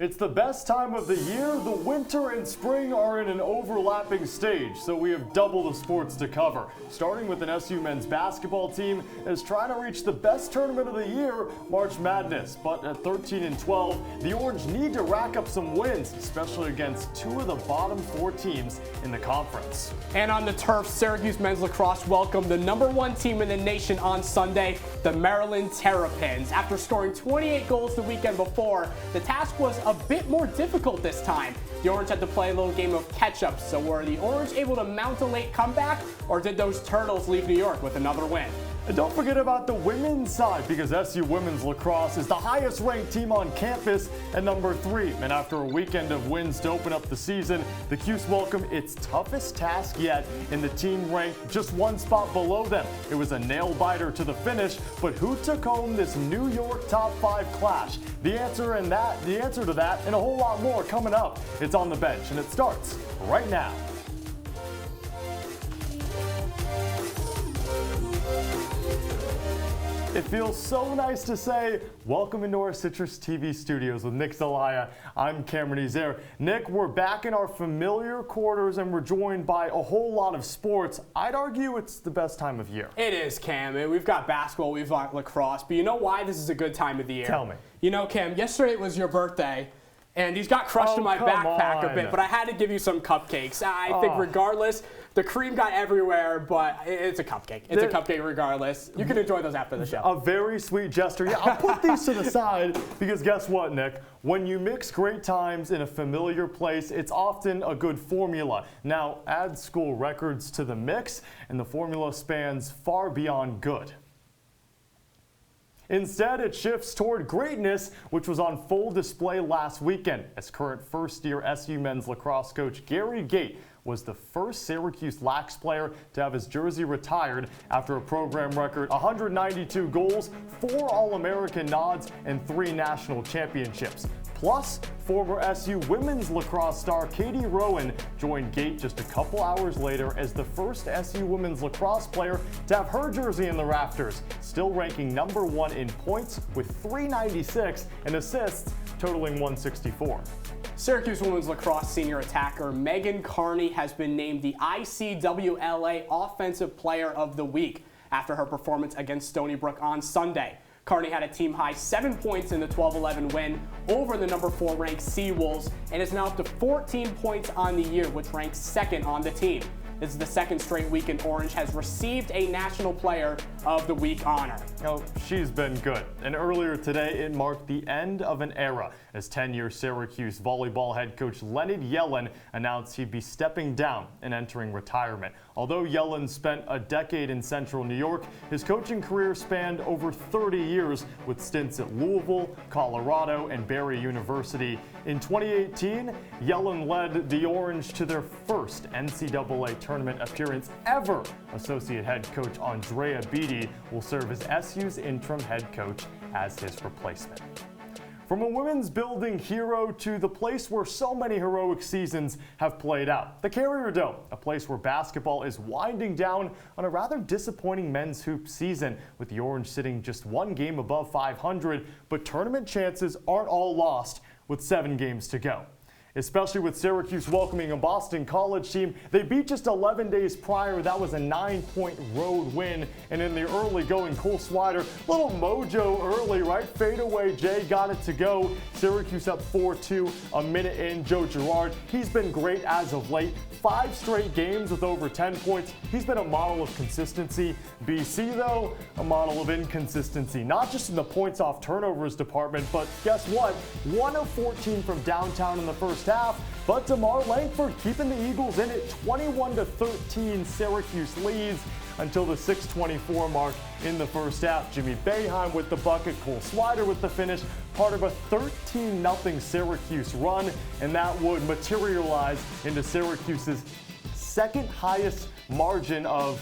It's the best time of the year. The winter and spring are in an overlapping stage, so we have double the sports to cover. Starting with an SU men's basketball team is trying to reach the best tournament of the year, March Madness. But at 13-12, the Orange need to rack up some wins, especially against two of the bottom four teams in the conference. And on the turf, Syracuse men's lacrosse welcomed the #1 team in the nation on Sunday, the Maryland Terrapins. After scoring 28 goals the weekend before, the task was a bit more difficult this time. The Orange had to play a little game of catch-up, so were the Orange able to mount a late comeback, or did those Turtles leave New York with another win? And don't forget about the women's side, because SU women's lacrosse is the highest ranked team on campus at #3. And after a weekend of wins to open up the season, the Cuse welcome its toughest task yet, in the team ranked just one spot below them. It was a nail-biter to the finish, but who took home this New York top 5 clash? The answer to that and a whole lot more coming up. It's On the Bench, and it starts right now. It feels so nice to say, welcome into our CitrusTV studios with Nick Zelaya. I'm Cameron Ezeir. Nick, we're back in our familiar quarters and we're joined by a whole lot of sports. I'd argue it's the best time of year. It is, Cam. We've got basketball, we've got lacrosse, but you know why this is a good time of the year? Tell me. You know, Cam, yesterday was your birthday, and these got crushed in my backpack a bit, but I had to give you some cupcakes. I think regardless, the cream got everywhere, but it's a cupcake. It's a cupcake regardless. You can enjoy those after the show. A very sweet gesture. Yeah, I'll put these to the side because guess what, Nick? When you mix great times in a familiar place, it's often a good formula. Now, add school records to the mix, and the formula spans far beyond good. Instead, it shifts toward greatness, which was on full display last weekend, as current first-year SU men's lacrosse coach Gary Gait was the first Syracuse Lax player to have his jersey retired after a program record 192 goals, 4 All-American nods, and 3 national championships. Plus, former SU women's lacrosse star Katie Rowan joined Gait just a couple hours later as the first SU women's lacrosse player to have her jersey in the rafters, still ranking #1 in points with 396 and assists totaling 164. Syracuse women's lacrosse senior attacker Megan Carney has been named the ICWLA Offensive Player of the Week after her performance against Stony Brook on Sunday. Carney had a team-high 7 points in the 12-11 win over the #4 ranked Seawolves and is now up to 14 points on the year, which ranks 2nd on the team. This is the 2nd straight week in Orange has received a National Player of the Week honor. Oh, she's been good. And earlier today, it marked the end of an era as 10-year Syracuse volleyball head coach Leonard Yellen announced he'd be stepping down and entering retirement. Although Yellen spent a decade in Central New York, his coaching career spanned over 30 years with stints at Louisville, Colorado, and Barry University. In 2018, Yellen led the Orange to their first NCAA tournament appearance ever. Associate head coach Andrea Beatty will serve as SU's interim head coach as his replacement. From a women's building hero to the place where so many heroic seasons have played out, the Carrier Dome, a place where basketball is winding down on a rather disappointing men's hoop season, with the Orange sitting just 1 game above 500, but tournament chances aren't all lost with 7 games to go. Especially with Syracuse welcoming a Boston College team. They beat just 11 days prior. That was a 9-point road win. And in the early going, Cole Swider, little mojo early, right? Fadeaway, Jay got it to go. Syracuse up 4-2 a minute in. Joe Girard, he's been great as of late. 5 straight games with over 10 points. He's been a model of consistency. BC, though, a model of inconsistency. Not just in the points off turnovers department, but guess what? 1 of 14 from downtown in the first half, but DeMar Langford keeping the Eagles in it. 21-13 Syracuse leads until the 6:24 mark in the first half. Jimmy Boeheim with the bucket, Cole Swider with the finish, part of a 13-0 Syracuse run, and that would materialize into Syracuse's 2nd highest margin of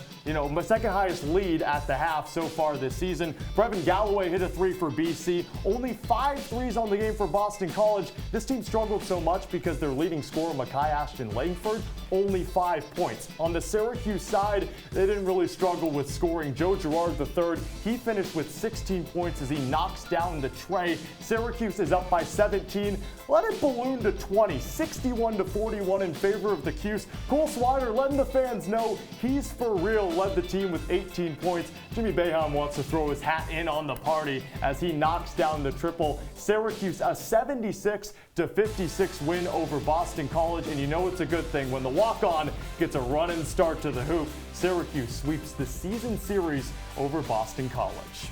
second highest lead at the half so far this season. Brevin Galloway hit a 3 for BC. Only 5 threes on the game for Boston College. This team struggled so much because their leading scorer, Makai Ashton Langford, only 5 points. On the Syracuse side, they didn't really struggle with scoring. Joe Girard III, he finished with 16 points as he knocks down the tray. Syracuse is up by 17. Let it balloon to 20, 61-41 in favor of the Cuse. Cole Swider letting the fans know he's for real, led the team with 18 points. Jimmy Boeheim wants to throw his hat in on the party as he knocks down the triple. Syracuse a 76-56 win over Boston College, and you know it's a good thing when the walk-on gets a running start to the hoop. Syracuse sweeps the season series over Boston College.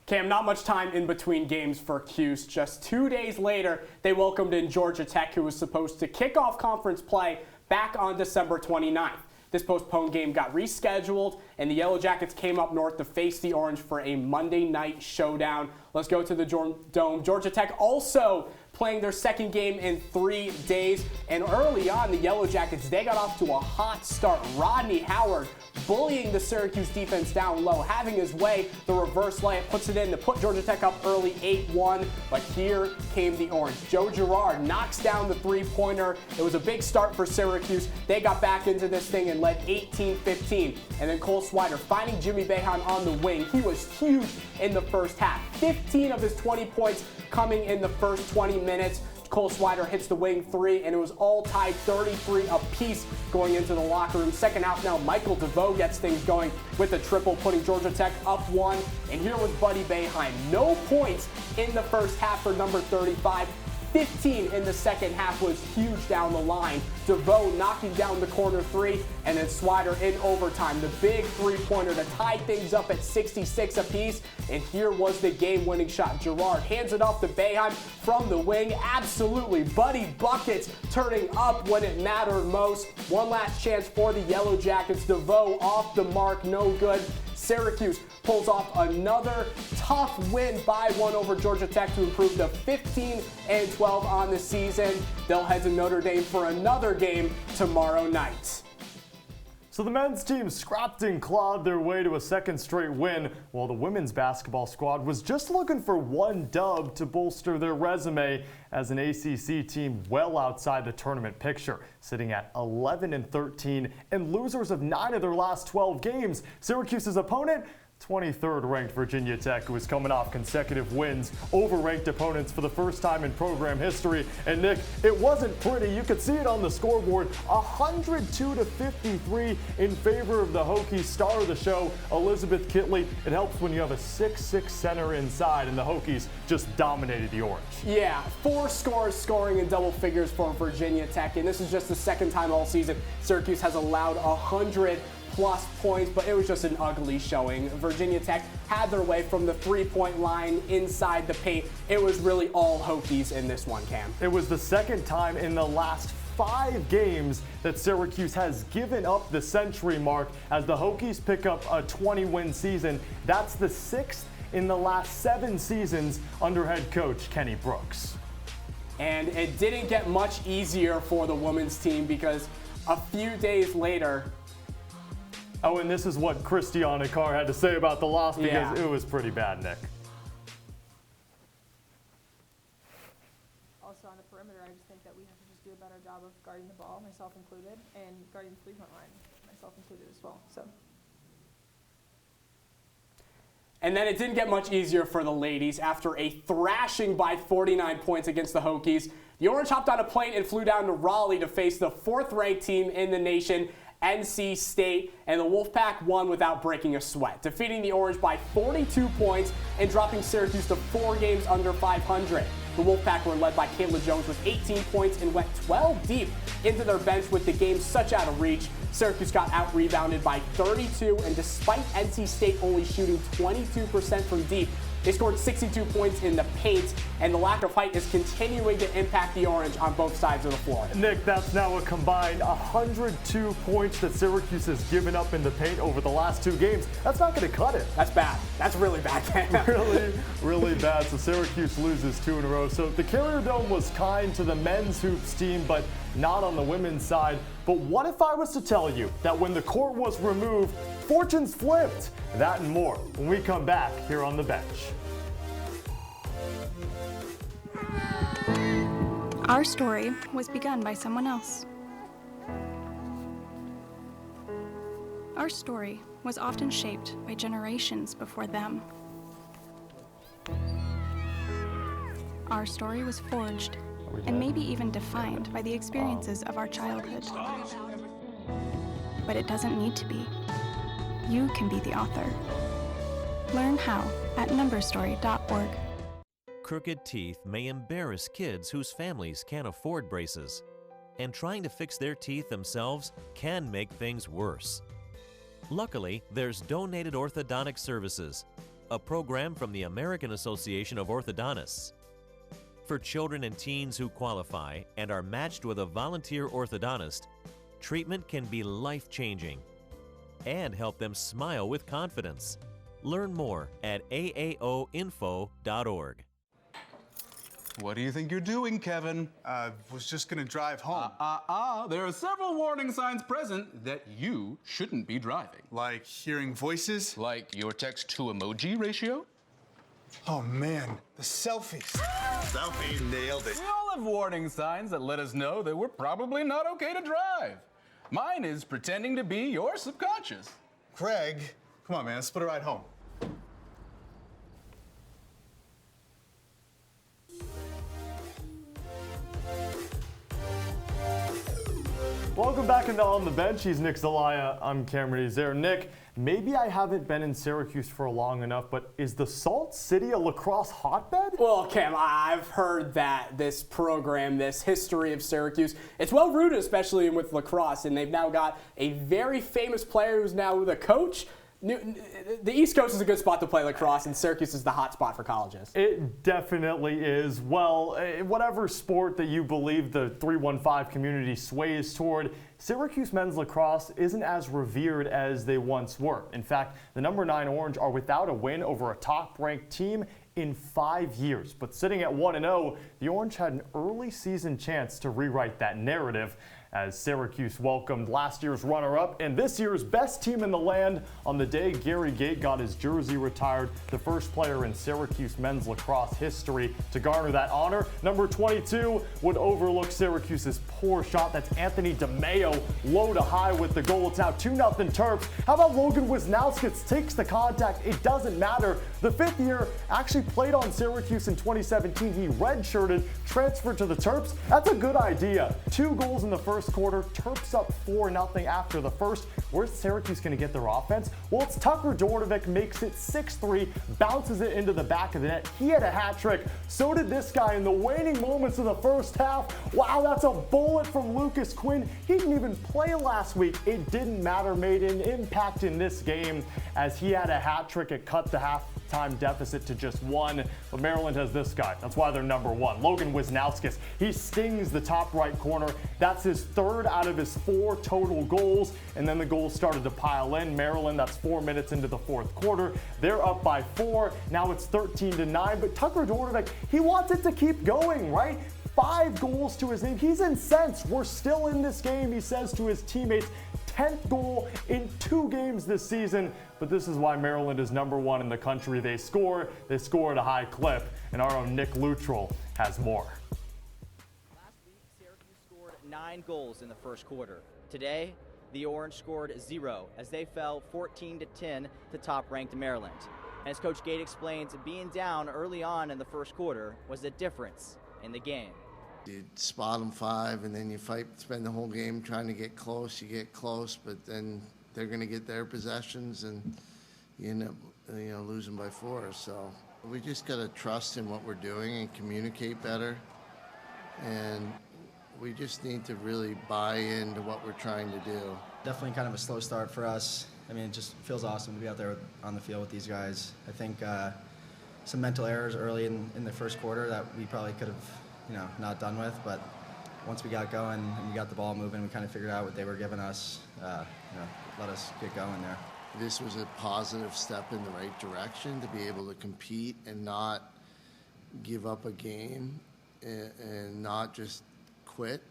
Cam, not much time in between games for Cuse. Just 2 days later, they welcomed in Georgia Tech, who was supposed to kick off conference play back on December 29th. This postponed game got rescheduled, and the Yellow Jackets came up north to face the Orange for a Monday night showdown. Let's go to the Dome. Georgia Tech also playing their second game in 3 days. And early on, the Yellow Jackets, they got off to a hot start. Rodney Howard bullying the Syracuse defense down low, having his way. The reverse layup puts it in to put Georgia Tech up early 8-1. But here came the Orange. Joe Girard knocks down the three-pointer. It was a big start for Syracuse. They got back into this thing and led 18-15. And then Cole Swider finding Jimmy Boeheim on the wing. He was huge in the first half. 15 of his 20 points coming in the first 20 minutes. Cole Swider hits the wing 3, and it was all tied 33 apiece going into the locker room. Second half now, Michael DeVoe gets things going with a triple, putting Georgia Tech up 1. And here was Buddy Boeheim. No points in the first half for number 35. 15 in the second half was huge down the line. DeVoe knocking down the corner 3, and then Swider in overtime. The big three-pointer to tie things up at 66 apiece. And here was the game-winning shot. Girard hands it off to Boeheim from the wing. Absolutely, Buddy buckets turning up when it mattered most. One last chance for the Yellow Jackets. DeVoe off the mark, no good. Syracuse pulls off another tough win by 1 over Georgia Tech to improve to 15-12 on the season. They'll head to Notre Dame for another game tomorrow night. So the men's team scrapped and clawed their way to a second straight win, while the women's basketball squad was just looking for one dub to bolster their resume as an ACC team well outside the tournament picture, sitting at 11-13 and losers of 9 of their last 12 games. Syracuse's opponent, 23rd ranked Virginia Tech, who is coming off consecutive wins over ranked opponents for the first time in program history. And Nick, it wasn't pretty. You could see it on the scoreboard. 102-53 in favor of the Hokies. Star of the show, Elizabeth Kitley. It helps when you have a 6'6" center inside, and the Hokies just dominated the Orange. Yeah, 4 scores scoring in double figures for Virginia Tech, and this is just the second time all season Syracuse has allowed 100+ points, but it was just an ugly showing. Virginia Tech had their way from the three-point line inside the paint. It was really all Hokies in this one, Cam. It was the second time in the last 5 games that Syracuse has given up the century mark as the Hokies pick up a 20-win season. That's the 6th in the last 7 seasons under head coach Kenny Brooks. And it didn't get much easier for the women's team because a few days later, oh, and this is what Christiana Carr had to say about the loss because it was pretty bad, Nick. Also on the perimeter, I just think that we have to just do a better job of guarding the ball, myself included, and guarding the three-point line, myself included as well. And then it didn't get much easier for the ladies after a thrashing by 49 points against the Hokies. The Orange hopped on a plane and flew down to Raleigh to face the 4th-ranked team in the nation, NC State, and the Wolfpack won without breaking a sweat, defeating the Orange by 42 points and dropping Syracuse to 4 games under 500. The Wolfpack were led by Kayla Jones with 18 points and went 12 deep into their bench with the game such out of reach. Syracuse got out-rebounded by 32, and despite NC State only shooting 22% from deep, They scored 62 points in the paint, and the lack of height is continuing to impact the Orange on both sides of the floor. Nick, that's now a combined 102 points that Syracuse has given up in the paint over the last 2 games. That's not going to cut it. That's bad. That's really bad. Really, really bad. So Syracuse loses 2 in a row. So the Carrier Dome was kind to the men's hoops team, but not on the women's side. But what if I was to tell you that when the court was removed, fortunes flipped? That and more when we come back here on The Bench. Our story was begun by someone else. Our story was often shaped by generations before them. Our story was forged and maybe even defined by the experiences of our childhood. But it doesn't need to be. You can be the author. Learn how at numberstory.org. Crooked teeth may embarrass kids whose families can't afford braces, and trying to fix their teeth themselves can make things worse. Luckily, there's Donated Orthodontic Services, a program from the American Association of Orthodontists. For children and teens who qualify and are matched with a volunteer orthodontist, treatment can be life-changing and help them smile with confidence. Learn more at aaoinfo.org. What do you think you're doing, Kevin? Was just gonna drive home. There are several warning signs present that you shouldn't be driving. Like hearing voices? Like your text-to-emoji ratio? Oh man, the selfies. Selfie nailed it. We all have warning signs that let us know that we're probably not okay to drive. Mine is pretending to be your subconscious. Craig, come on man, let's split a ride home. Welcome back into On the Bench. He's Nick Zelaya. I'm Cameron Ezeir. Nick, maybe I haven't been in Syracuse for long enough, but is the Salt City a lacrosse hotbed? Well, Cam, I've heard that this program, this history of Syracuse, it's well rooted, especially with lacrosse, and they've now got a very famous player who's now the coach. The East Coast is a good spot to play lacrosse, and Syracuse is the hot spot for colleges. It definitely is. Well, whatever sport that you believe the 315 community sways toward, Syracuse men's lacrosse isn't as revered as they once were. In fact, the number 9 Orange are without a win over a top-ranked team in 5 years. But sitting at 1-0, the Orange had an early season chance to rewrite that narrative, as Syracuse welcomed last year's runner-up and this year's best team in the land on the day Gary Gait got his jersey retired, the first player in Syracuse men's lacrosse history to garner that honor. Number 22 would overlook Syracuse's poor shot. That's Anthony DeMeo, low to high with the goal. It's now 2-0 Terps. How about Logan Wisnauskas takes the contact? It doesn't matter. The 5th year actually played on Syracuse in 2017. He redshirted, transferred to the Terps. That's a good idea. 2 goals in the first quarter. Terps up 4-0 after the first. Where's Syracuse going to get their offense? Well, it's Tucker Dordovic, makes it 6-3, bounces it into the back of the net. He had a hat trick. So did this guy in the waning moments of the first half. Wow, that's a bullet from Lucas Quinn. He didn't even play last week. It didn't matter, made an impact in this game as he had a hat trick. It cut the halftime deficit to just 1. But Maryland has this guy. That's why they're number 1. Logan Wisnauskas. He stings the top right corner. That's his 3rd out of his 4 total goals. And then the goals started to pile in. Maryland, that's 4 minutes into the 4th quarter. They're up by 4. Now it's 13-9. But Tucker Dordovic, he wants it to keep going, right? 5 goals to his name. He's incensed. We're still in this game, he says to his teammates. 10th goal in 2 games this season. But this is why Maryland is number 1 in the country. They score at a high clip. And our own Nick Luttrell has more. Last week, Syracuse scored 9 goals in the first quarter. Today, the Orange scored 0 as they fell 14-10 to top-ranked Maryland. And as Coach Gait explains, being down early on in the first quarter was the difference in the game. You spot them 5, and then you spend the whole game trying to get close. You get close, but then they're going to get their possessions, and you end up, losing by 4. So we just got to trust in what we're doing and communicate better, and we just need to really buy into what we're trying to do. Definitely kind of a slow start for us. I mean, it just feels awesome to be out there on the field with these guys. I think some mental errors early in the first quarter that we probably could have, not done with. But once we got going and we got the ball moving, we kind of figured out what they were giving us. Let us get going there. This was a positive step in the right direction to be able to compete and not give up a game and not just quit.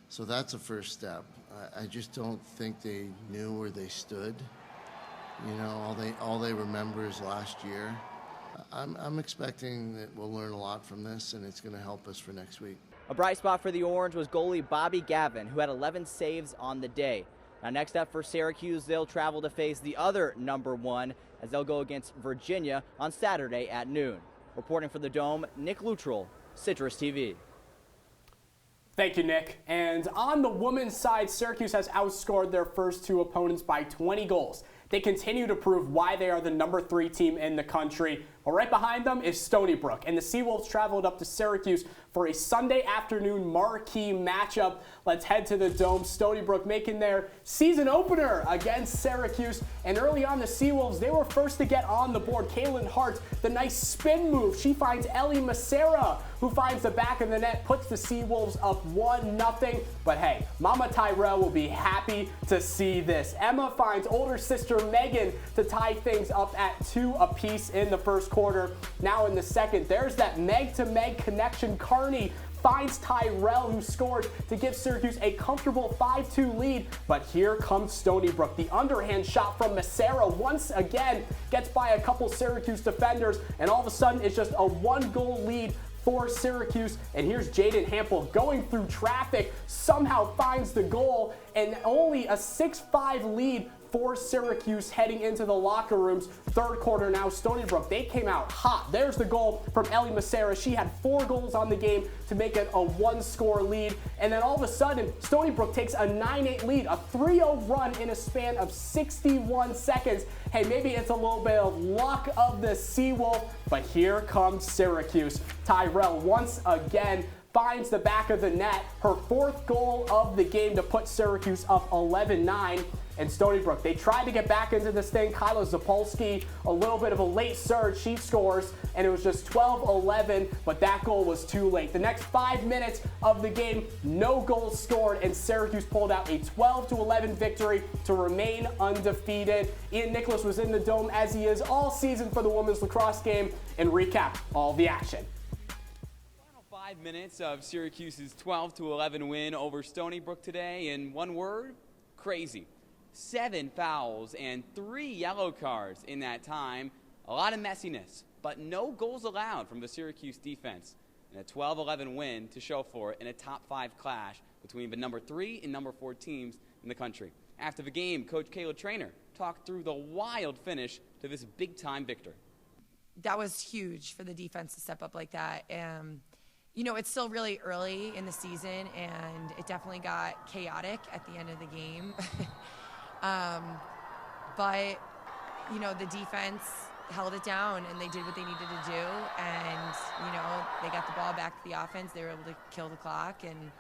So that's a first step. I just don't think they knew where they stood. All they remember is last year. I'm expecting that we'll learn a lot from this, and it's going to help us for next week. A bright spot for the Orange was goalie Bobby Gavin, who had 11 saves on the day. Now next up for Syracuse, they'll travel to face the other number 1 as they'll go against Virginia on Saturday at noon. Reporting for the Dome, Nick Luttrell, CitrusTV. Thank you, Nick. And on the women's side, Syracuse has outscored their first 2 opponents by 20 goals. They continue to prove why they are the number 3 team in the country. But right behind them is Stony Brook, and the Seawolves traveled up to Syracuse for a Sunday afternoon marquee matchup. Let's head to the Dome. Stony Brook making their season opener against Syracuse, and early on the Seawolves, they were first to get on the board. Kaylin Hart, the nice spin move. She finds Ellie Macera, who finds the back of the net, puts the Seawolves up 1-0. But hey, Mama Tyrell will be happy to see this. Emma finds older sister Megan to tie things up at 2 apiece in the first quarter. Now in the second, there's that Meg-to-Meg connection. Carney finds Tyrell, who scored to give Syracuse a comfortable 5-2 lead. But here comes Stony Brook. The underhand shot from Macera once again gets by a couple Syracuse defenders, and all of a sudden it's just a 1-goal lead for Syracuse. And here's Jaden Hampel going through traffic, somehow finds the goal, and only a 6-5 lead for Syracuse heading into the locker rooms. Third quarter now, Stony Brook, they came out hot. There's the goal from Ellie Macera. She had 4 goals on the game to make it a 1-score lead. And then all of a sudden, Stony Brook takes a 9-8 lead, a 3-0 run in a span of 61 seconds. Hey, maybe it's a little bit of luck of the Seawolf, but here comes Syracuse. Tyrell once again finds the back of the net, her 4th goal of the game to put Syracuse up 11-9. And Stony Brook, they tried to get back into this thing. Kyla Zapolsky, a little bit of a late surge, she scores, and it was just 12-11, but that goal was too late. The next 5 minutes of the game, no goals scored, and Syracuse pulled out a 12-11 victory to remain undefeated. Ian Nicholas was in the Dome, as he is all season for the women's lacrosse game, and recap all the action. 5 minutes of Syracuse's 12-11 win over Stony Brook today. In one word, crazy. 7 fouls and 3 yellow cards in that time. A lot of messiness, but no goals allowed from the Syracuse defense. And a 12-11 win to show for it in a top 5 clash between the number 3 and number 4 teams in the country. After the game, Coach Kayla Traynor talked through the wild finish to this big-time victory. That was huge for the defense to step up like that. It's still really early in the season, and it definitely got chaotic at the end of the game. But the defense held it down, and they did what they needed to do. And, they got the ball back to the offense. They were able to kill the clock, and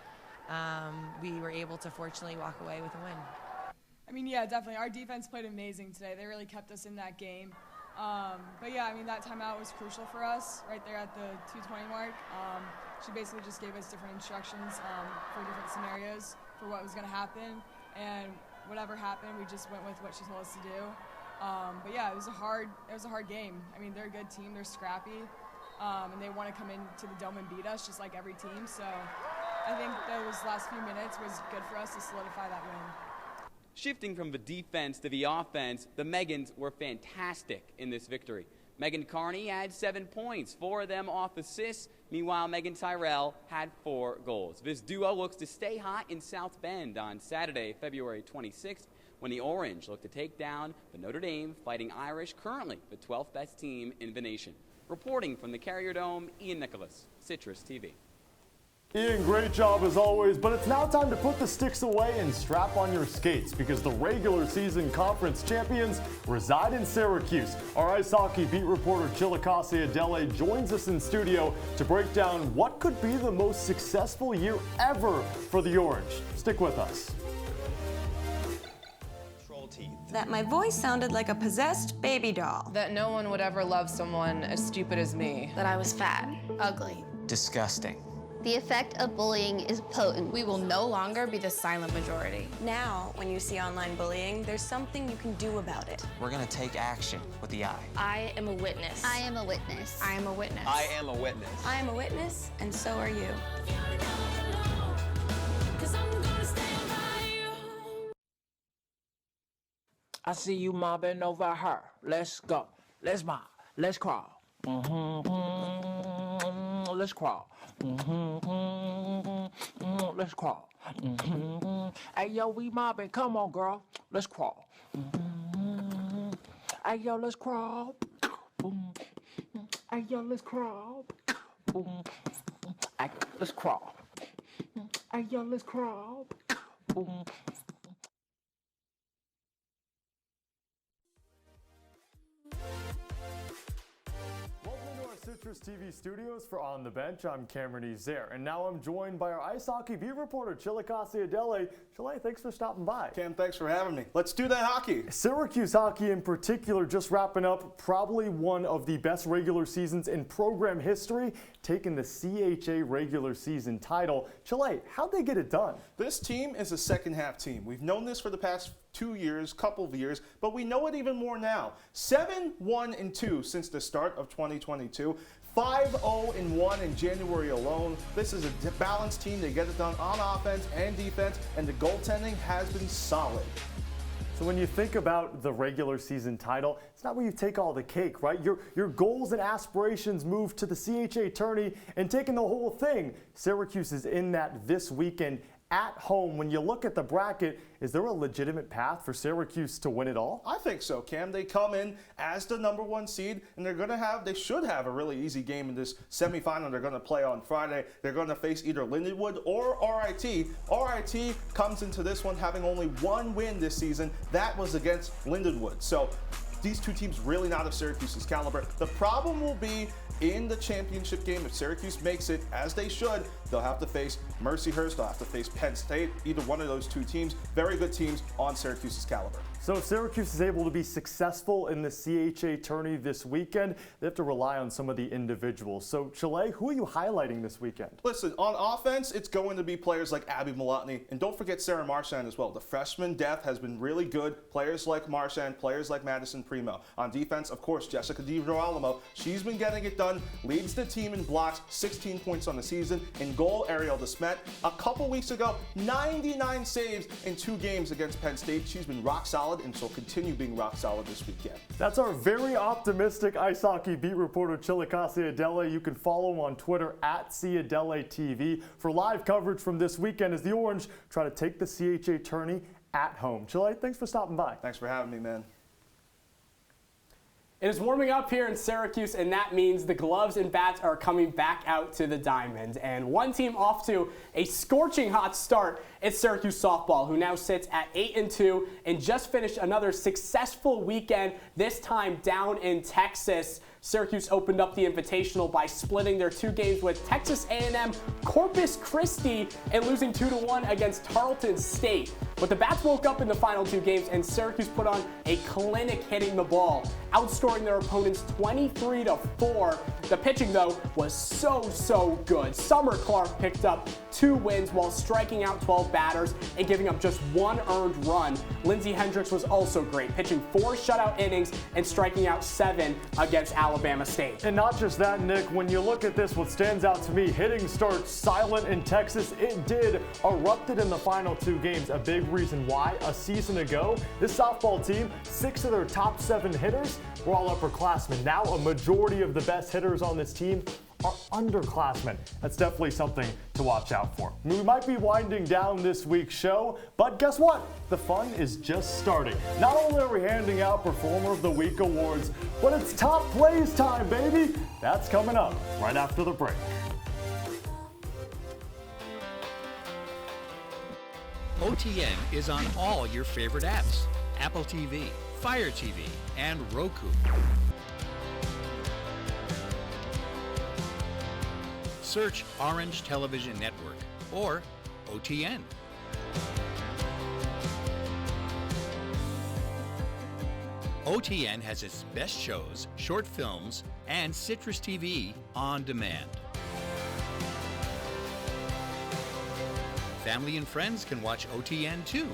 we were able to fortunately walk away with a win. Yeah, definitely. Our defense played amazing today. They really kept us in that game. That timeout was crucial for us right there at the 2:20 mark. She basically just gave us different instructions for different scenarios for what was going to happen, and whatever happened, we just went with what she told us to do. It was a hard game. They're a good team, they're scrappy, and they want to come into the Dome and beat us just like every team. So I think those last few minutes was good for us to solidify that win. Shifting from the defense to the offense, the Megans were fantastic in this victory. Megan Carney had 7 points, 4 of them off assists. Meanwhile, Megan Tyrell had 4 goals. This duo looks to stay hot in South Bend on Saturday, February 26th, when the Orange look to take down the Notre Dame Fighting Irish, currently the 12th best team in the nation. Reporting from the Carrier Dome, Ian Nicholas, CitrusTV. Ian, great job as always, but it's now time to put the sticks away and strap on your skates because the regular season conference champions reside in Syracuse. Our ice hockey beat reporter Chillicase Adele joins us in studio to break down what could be the most successful year ever for the Orange. Stick with us. teeth. That my voice sounded like a possessed baby doll. That no one would ever love someone as stupid as me. That I was fat, ugly, Disgusting. The effect of bullying is potent. We will no longer be the silent majority. Now, when you see online bullying, there's something you can do about it. We're gonna take action with the I. I am a witness. I am a witness. I am a witness. I am a witness. I am a witness, and so are you. I see you mobbing over her. Let's go. Let's mob. Let's crawl. Let's crawl. Let's crawl. Hey, yo, we mobbing. Come on, girl. Let's crawl. Hey, yo, let's crawl. Hey, yo, let's crawl. Hey, let's crawl. Hey, yo, let's crawl. CitrusTV studios for On the Bench. I'm Cameron Ezeir, and now I'm joined by our ice hockey beat reporter, Chile Cassiadelle. Chile, thanks for stopping by. Cam, thanks for having me. Let's do that hockey. Syracuse hockey in particular just wrapping up probably one of the best regular seasons in program history, taking the CHA regular season title. Chile, how'd they get it done? This team is a second half team. We've known this for the past 2 years, couple of years, but we know it even more now. 7-1-2 since the start of 2022. 5-0-1 in January alone. This is a balanced team. They get it done on offense and defense, and the goaltending has been solid. So when you think about the regular season title, it's not where you take all the cake, right? Your goals and aspirations move to the CHA tourney and taking the whole thing. Syracuse is in that this weekend at home. When you look at the bracket, is there a legitimate path for Syracuse to win it all? I think so, Cam. They come in as the #1 seed, and they should have a really easy game in this semifinal they're going to play on Friday. They're going to face either Lindenwood or RIT. RIT comes into this one having only one win this season. That was against Lindenwood. So these two teams really not of Syracuse's caliber. The problem will be in the championship game. If Syracuse makes it, as they should, they'll have to face Mercyhurst, they'll have to face Penn State, either one of those two teams. Very good teams on Syracuse's caliber. So if Syracuse is able to be successful in the CHA tourney this weekend, they have to rely on some of the individuals. So Chile, who are you highlighting this weekend? Listen, on offense, it's going to be players like Abby Malotny, and don't forget Sarah Marchand as well. The freshman depth has been really good. Players like Marchand, players like Madison Primo. On defense, of course, Jessica DiGirolamo. She's been getting it done, leads the team in blocks, 16 points on the season. In goal, Ariel DeSmet. A couple weeks ago, 99 saves in 2 games against Penn State. She's been rock solid, and she'll continue being rock solid this weekend. That's our very optimistic ice hockey beat reporter, Chile Cassiadelle. You can follow him on Twitter at CiadelleTV for live coverage from this weekend as the Orange try to take the CHA tourney at home. Chile, thanks for stopping by. Thanks for having me, man. It is warming up here in Syracuse, and that means the gloves and bats are coming back out to the diamond. And one team off to a scorching hot start is Syracuse softball, who now sits at 8-2 and just finished another successful weekend, this time down in Texas. Syracuse opened up the Invitational by splitting their 2 games with Texas A&M Corpus Christi and losing 2-1 against Tarleton State. But the bats woke up in the final 2 games, and Syracuse put on a clinic hitting the ball, outscoring their opponents 23-4. The pitching, though, was so good. Summer Clark picked up 2 wins while striking out 12 batters and giving up just 1 earned run. Lindsey Hendricks was also great, pitching 4 shutout innings and striking out 7 against Alabama State. And not just that, Nick, when you look at this, what stands out to me, hitting starts silent in Texas. It did, erupted in the final 2 games. A big reason why, a season ago, this softball team, 6 of their top 7 hitters were all upperclassmen. Now a majority of the best hitters on this team are underclassmen. That's definitely something to watch out for. We might be winding down this week's show, but guess what? The fun is just starting. Not only are we handing out Performer of the Week awards, but it's top plays time, baby. That's coming up right after the break. OTN is on all your favorite apps: Apple TV, Fire TV, and Roku. Search Orange Television Network or OTN. OTN has its best shows, short films, and CitrusTV on demand. Family and friends can watch OTN too.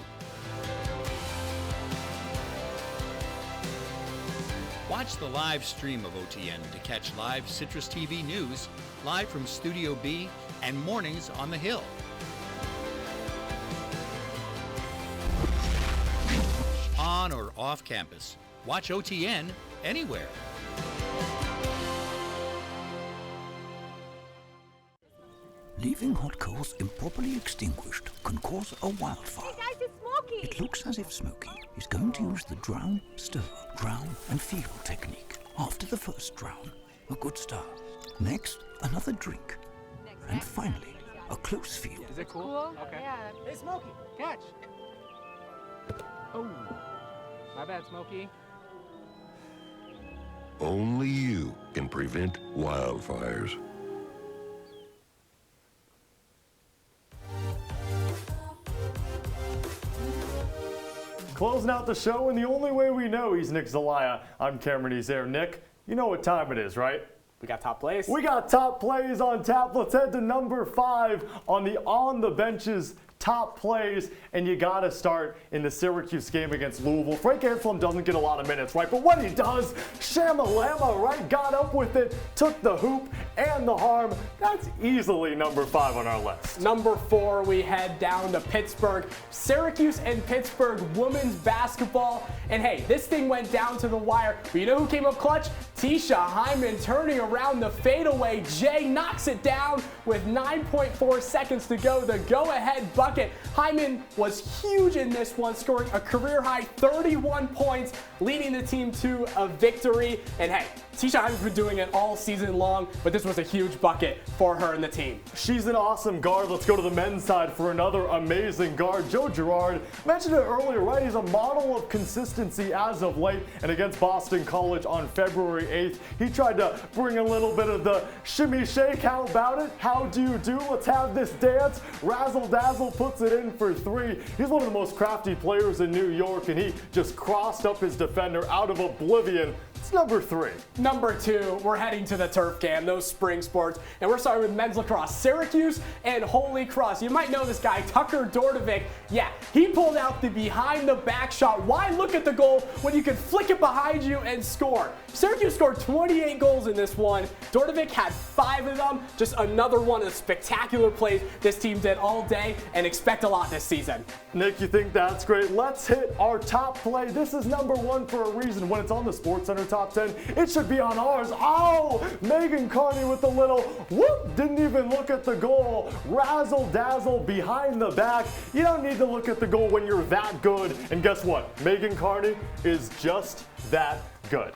Watch the live stream of OTN to catch live CitrusTV news, live from Studio B, and mornings on the Hill. On or off campus, watch OTN anywhere. Leaving hot coals improperly extinguished can cause a wildfire. Hey guys, it's Smokey! It looks as if Smokey is going to use the drown, stir, drown and feel technique. After the first drown, a good start. Next, another drink. And finally, a close feel. Is it cool? Okay. Yeah. Hey, Smokey, catch! Oh, my bad, Smokey. Only you can prevent wildfires. Closing out the show in the only way we know, he's Nick Zelaya. I'm Cameron Ezeir. Nick, you know what time it is, right? We got top plays. We got top plays on tap. Let's head to number 5 on the benches top plays, and you got to start in the Syracuse game against Louisville. Frank Anselm doesn't get a lot of minutes, right? But when he does, Shamalama, right? Got up with it, took the hoop and the harm. That's easily number 5 on our list. Number 4, we head down to Pittsburgh. Syracuse and Pittsburgh women's basketball. And hey, this thing went down to the wire. But you know who came up clutch? Tisha Hyman turning around the fadeaway. Jay knocks it down with 9.4 seconds to go. The go-ahead bucket. Hyman was huge in this one, scoring a career-high 31 points, leading the team to a victory. And hey, Tisha Hyman's been doing it all season long, but this was a huge bucket for her and the team. She's an awesome guard. Let's go to the men's side for another amazing guard. Joe Girard, mentioned it earlier, right? He's a model of consistency as of late, and against Boston College on February 8th, he tried to bring a little bit of the shimmy shake. How about it? How do you do? Let's have this dance. Razzle dazzle puts it in for 3. He's one of the most crafty players in New York, and he just crossed up his defender out of oblivion. It's number 3. Number 2, we're heading to the turf cam, those spring sports, and we're starting with men's lacrosse. Syracuse and Holy Cross. You might know this guy, Tucker Dordovic. Yeah, he pulled out the behind the back shot. Why look at the goal when you can flick it behind you and score? Syracuse scored 28 goals in this one. Dordovic had 5 of them. Just another one of the spectacular plays this team did all day, and expect a lot this season. Nick, you think that's great? Let's hit our top play. This is number 1 for a reason. When it's on the SportsCenter top 10, it should be on ours. Oh, Megan Carney with the little whoop, didn't even look at the goal. Razzle dazzle behind the back. You don't need to look at the goal when you're that good. And guess what? Megan Carney is just that good.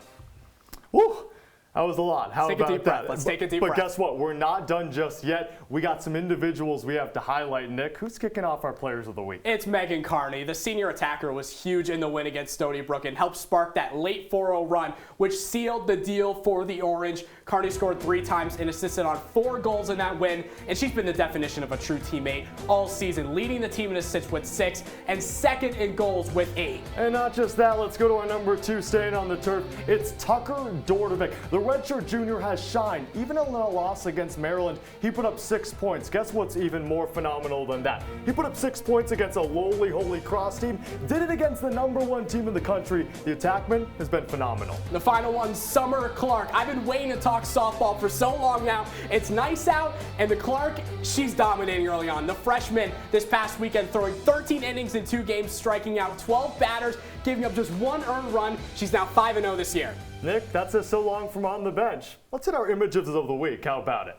Woo! That was a lot. How about that? Let's take a deep breath. But guess what? We're not done just yet. We got some individuals we have to highlight. Nick, who's kicking off our players of the week? It's Megan Carney. The senior attacker was huge in the win against Stony Brook and helped spark that late 4-0 run, which sealed the deal for the Orange. Carney scored 3 times and assisted on 4 goals in that win, and she's been the definition of a true teammate all season, leading the team in assists with 6 and second in goals with 8. And not just that, let's go to our number 2 staying on the turf. It's Tucker Dordovic. The redshirt junior has shined. Even in a loss against Maryland, he put up 6 points. Guess what's even more phenomenal than that? He put up 6 points against a lowly Holy Cross team, did it against the number 1 team in the country. The attackman has been phenomenal. The final one, Summer Clark. I've been waiting to talk softball for so long now. It's nice out, and the Clark, she's dominating early on. The freshman this past weekend throwing 13 innings in 2 games, striking out 12 batters, giving up just 1 earned run. She's now 5-0 this year. Nick, that's it so long from on the bench. Let's hit our images of the week. How about it?